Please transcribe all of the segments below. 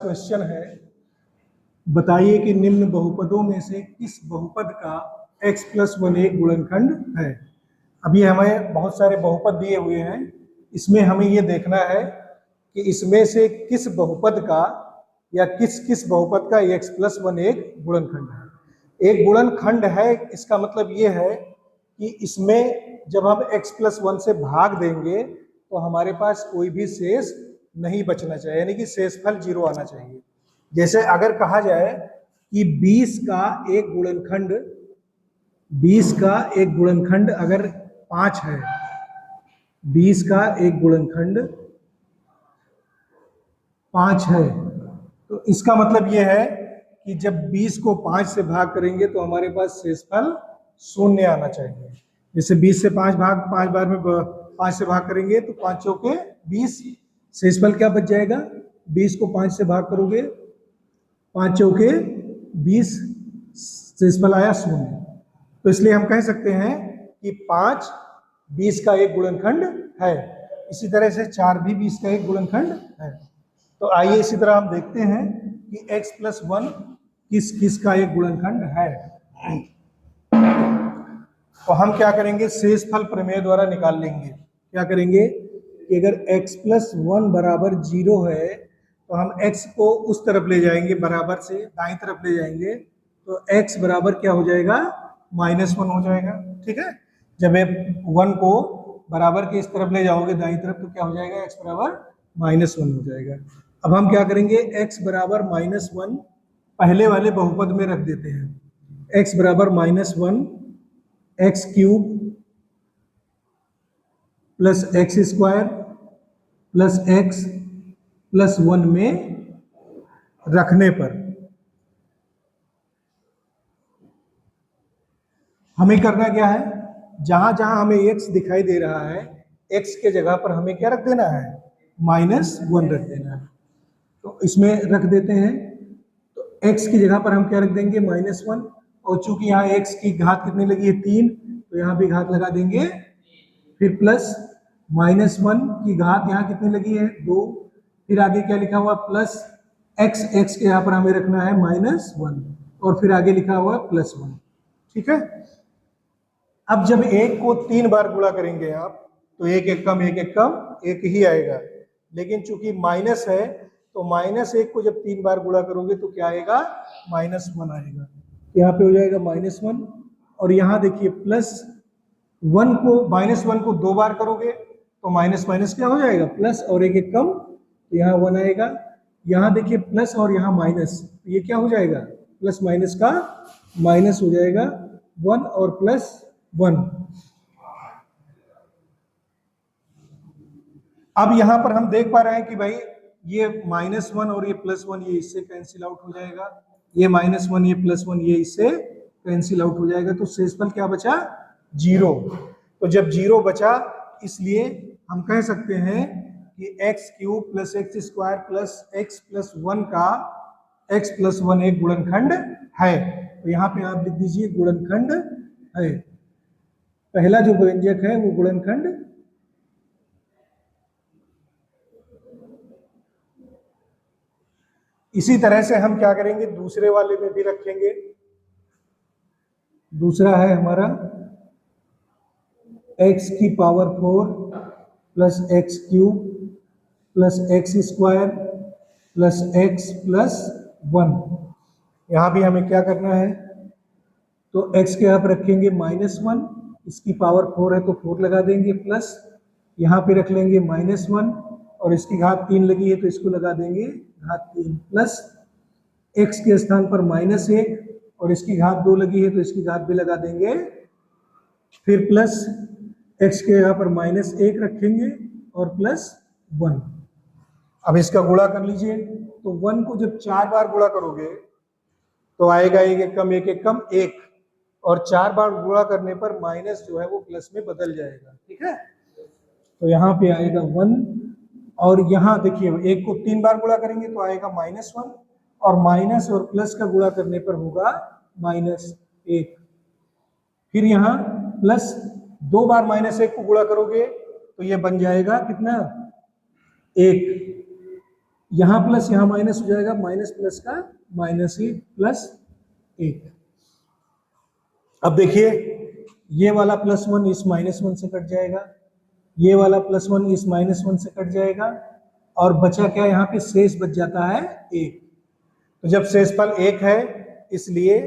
Question है, बताइए कि निम्न बहुपदों में से किस बहुपद का x+1 एक गुणनखंड है। अभी हमें बहुत सारे बहुपद दिए हुए हैं, इसमें हमें ये देखना है कि इसमें से किस बहुपद का या किस किस बहुपद का x+1 एक गुणनखंड है। एक गुणनखंड है, इसका मतलब ये है कि इसमें जब हम x+1 से भाग देंगे तो हमारे पास कोई भी शेष नहीं बचना चाहिए, यानी कि शेषफल 0 आना चाहिए। जैसे अगर कहा जाए कि 20 का एक गुणनखंड अगर 5 है, 20 का एक गुणनखंड 5 है, तो इसका मतलब यह है कि जब 20 को 5 से भाग करेंगे तो हमारे पास शेषफल 0 आना चाहिए। जैसे 20 से 5 बार में 5 से भाग करेंगे तो 5 चौके 20, शेषफल क्या बच जाएगा? 20 को 5 से भाग करोगे, 5 चौके 20, शेषफल आया 0। तो इसलिए हम कह सकते हैं कि 5 20 का एक गुणनखंड है। इसी तरह से 4 भी 20 का एक गुणनखंड है। तो आइए इसी तरह हम देखते हैं कि x+1 किस किस का एक गुणनखंड है। तो हम क्या करेंगे, शेषफल प्रमेय द्वारा निकाल लेंगे। क्या करेंगे कि अगर x+1 बराबर 0 है तो हम x को उस तरफ ले जाएंगे, बराबर से दाईं तरफ ले जाएंगे, तो x बराबर क्या हो जाएगा? -1 हो जाएगा। ठीक है, जब 1 को बराबर के इस तरफ ले जाओगे दाईं तरफ तो क्या हो जाएगा? x बराबर -1 हो जाएगा। अब हम क्या करेंगे, x बराबर -1 पहले वाले बहुपद में रख देते हैं। x बराबर -1 x³ plus x² plus x plus 1 में रखने पर हमें करना क्या है, जहां जहां हमें x दिखाई दे रहा है, x के जगह पर हमें क्या रख देना है? -1 रख देना है। तो इसमें रख देते हैं, तो x की जगह पर हम क्या रख देंगे? -1। और चूंकि यहाँ x की घात कितनी लगी है? 3, तो यहाँ भी घात लगा देंगे। फिर प्लस -1 की घात यहाँ कितनी लगी है? 2। फिर आगे क्या लिखा हुआ? प्लस x के यहाँ पर हमें रखना है -1 और फिर आगे लिखा हुआ +1। ठीक है, अब जब 1 को 3 बार गुणा करेंगे आप तो 1 एक कम 1 एक कम 1 ही आएगा, लेकिन चूंकि माइनस है तो -1 को जब 3 बार गुणा करोगे तो क्या आएगा? -1 आएगा। यहाँ पे हो जाएगा -1 और यहाँ देखिए +1 को -1 को 2 बार करोगे तो माइनस माइनस क्या हो जाएगा? प्लस, और 1 एक कम, तो यहाँ 1 आएगा। यहाँ देखिए प्लस और यहाँ माइनस, तो ये क्या हो जाएगा? प्लस माइनस का माइनस हो जाएगा, 1 और +1। अब यहां पर हम देख पा रहे हैं कि भाई ये -1 और ये +1 ये इससे कैंसिल आउट हो जाएगा, ये -1 ये +1 ये इससे कैंसिल आउट हो जाएगा, तो शेषफल क्या बचा? 0। तो जब 0 बचा, इसलिए हम कह सकते हैं कि x³ plus x² plus x plus 1 का x+1 एक गुणनखंड है। तो यहाँ पे आप लिख दीजिए गुणनखंड है। पहला जो व्यंजक है वो गुणनखंड, इसी तरह से हम क्या करेंगे, दूसरे वाले में भी रखेंगे। दूसरा है हमारा x⁴ plus x³ plus x² plus x plus 1। यहाँ भी हमें क्या करना है, तो x के यहाँ पर रखेंगे -1, इसकी पावर 4 है तो 4 लगा देंगे, प्लस यहाँ पे रख लेंगे -1 और इसकी घात 3 लगी है तो इसको लगा देंगे घात 3, प्लस x के स्थान पर -1 और इसकी घात 2 लगी है तो इसकी घात भी लगा देंगे, फिर प्लस x के यहाँ पर -1 रखेंगे और प्लस 1। अब इसका गुणा कर लीजिए, तो 1 को जब 4 बार गुणा करोगे तो आएगा 1 एक कम 1 एक कम 1, और 4 बार गुणा करने पर माइनस जो है वो प्लस में बदल जाएगा। ठीक है, तो यहाँ पे आएगा 1, और यहाँ देखिए 1 को 3 बार गुणा करेंगे तो आएगा -1, और माइनस और प्लस का गुणा करने पर होगा -1। फिर यहाँ प्लस 2 बार -1 को गुणा करोगे तो ये बन जाएगा कितना? 1, यहाँ प्लस यहाँ माइनस हो जाएगा, माइनस प्लस का माइनस ही प्लस 1। अब देखिए ये वाला +1 इस -1 से कट जाएगा, ये वाला +1 इस -1 से कट जाएगा, और बचा क्या यहाँ पे शेष बच जाता है 1। तो जब शेषफल 1 है इसलिए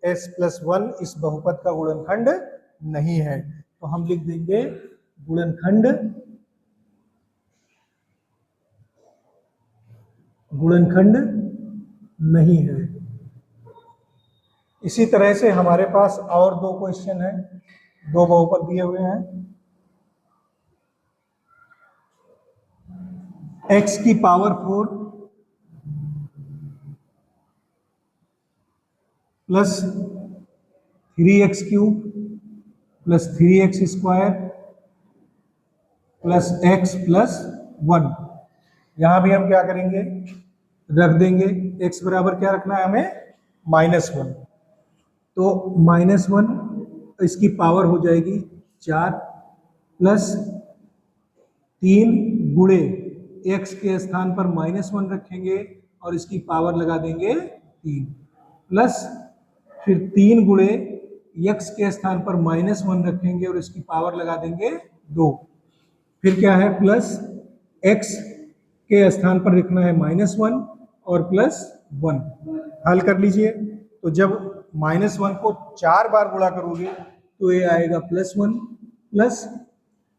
s+1 इस बहुपद का गुणनखंड नहीं है। तो हम लिख देंगे गुणनखंड नहीं है। इसी तरह से हमारे पास और 2 क्वेश्चन हैं, 2 बहुपद दिए हुए हैं। x की power 4 plus 3x³ plus 3x² plus x+1। यहां भी हम क्या करेंगे, रख देंगे x बराबर क्या रखना है हमें, -1। तो -1 इसकी पावर हो जाएगी 4 प्लस 3 गुणे x के स्थान पर -1 रखेंगे और इसकी पावर लगा देंगे 3, प्लस फिर 3 गुणे x के स्थान पर -1 रखेंगे और इसकी पावर लगा देंगे 2। फिर क्या है, प्लस x के स्थान पर लिखना है -1 और +1। हल कर लीजिए। तो जब -1 को 4 बार गुणा करोगे तो ये आएगा +1, प्लस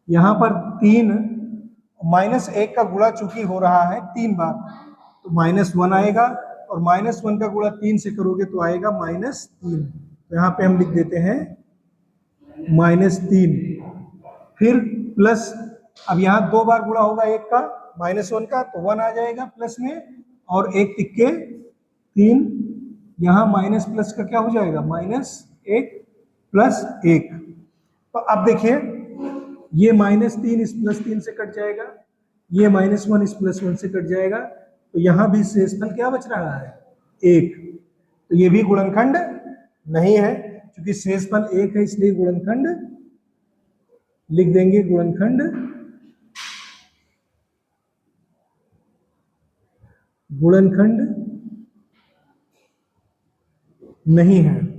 यहाँ पर 3 -1 का गुणा चूंकि हो रहा है 3 बार तो -1 आएगा, और -1 का गुणा 3 से करोगे तो आएगा -3। तो यहाँ पे हम लिख देते हैं -3। फिर प्लस, अब यहाँ 2 बार गुणा होगा 1 का -1 का तो 1 आ जाएगा प्लस में, और 1 तिक्के 3, यहाँ माइनस प्लस का क्या हो जाएगा, -1 प्लस 1। तो अब देखिए ये -3 इस +3 से कट जाएगा, ये -1 इस +1 से कट जाएगा, तो यहाँ भी शेषफल क्या बच रहा है, 1। तो ये भी गुणनखंड नहीं है, क्योंकि शेषफल 1 है इसलिए गुणनखंड, लिख देंगे गुणनखंड नहीं है।